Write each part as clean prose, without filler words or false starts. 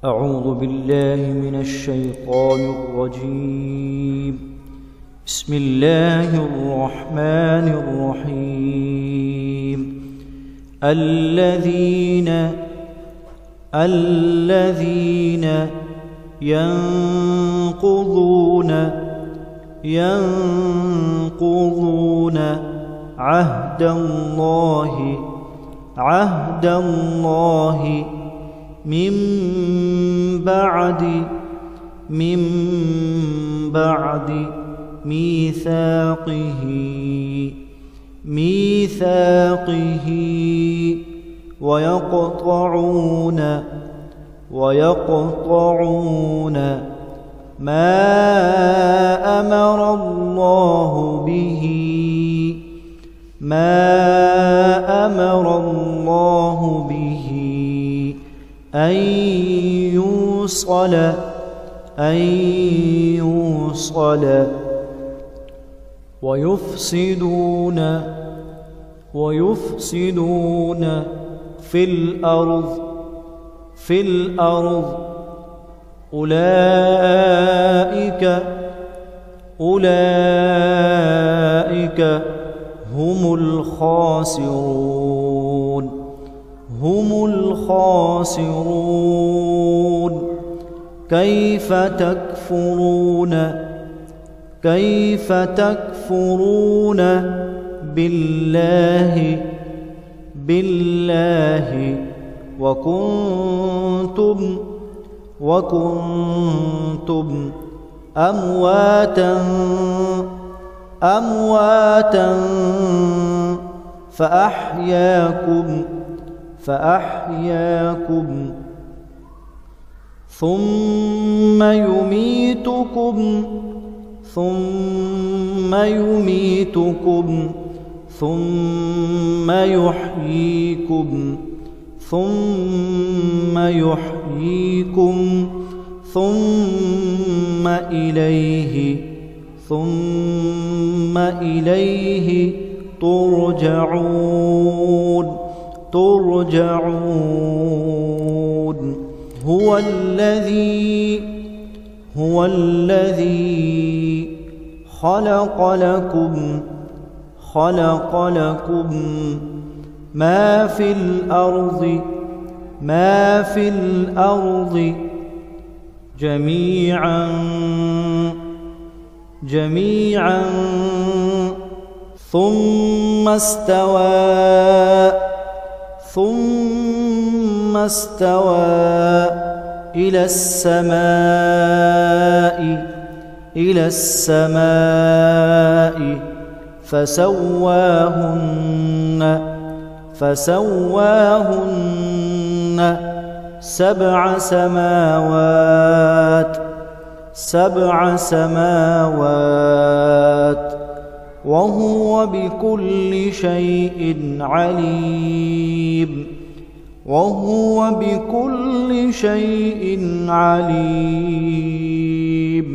أعوذ بالله من الشيطان الرجيم. بسم الله الرحمن الرحيم. الذين ينقضون عهد الله من بعد ميثاقه ويقطعون ما أمر الله به أن يوصل ويفسدون في الأرض أولئك هم الخاسرون. كيف تكفرون بالله وكنتم أمواتا فأحياكم ثم يميتكم ثم يحييكم ثم إليه ترجعون. هو الذي خلق لكم ما في الأرض جميعا ثم استوى إلى السماء فسواهن سبع سماوات وهو بكل شيء عليم.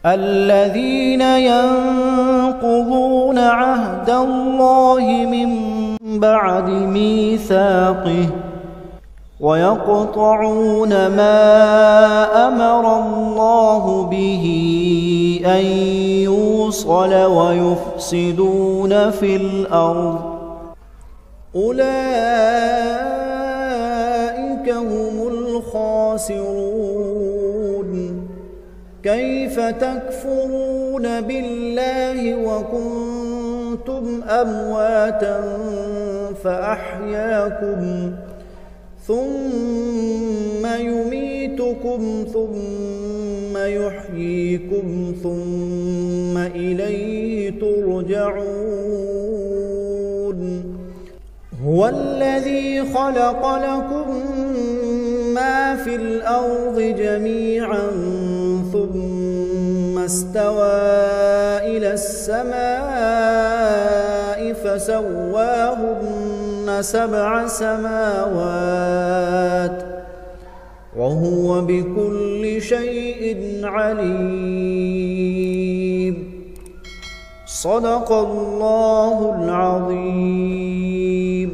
الذين ينقضون عهد الله من بعد ميثاقه ويقطعون ما أمر الله به أن يوصل ويفسدون في الأرض أولئك هم الخاسرون. كيف تكفرون بالله وكنتم أمواتا فأحياكم ثم يميتكم ثم يحييكم ثم إليه ترجعون. هو الذي خلق لكم ما في الأرض جميعا ثم استوى إلى السماء فسواهن سبع سماوات وهو بكل شيء عليم. صدق الله العظيم.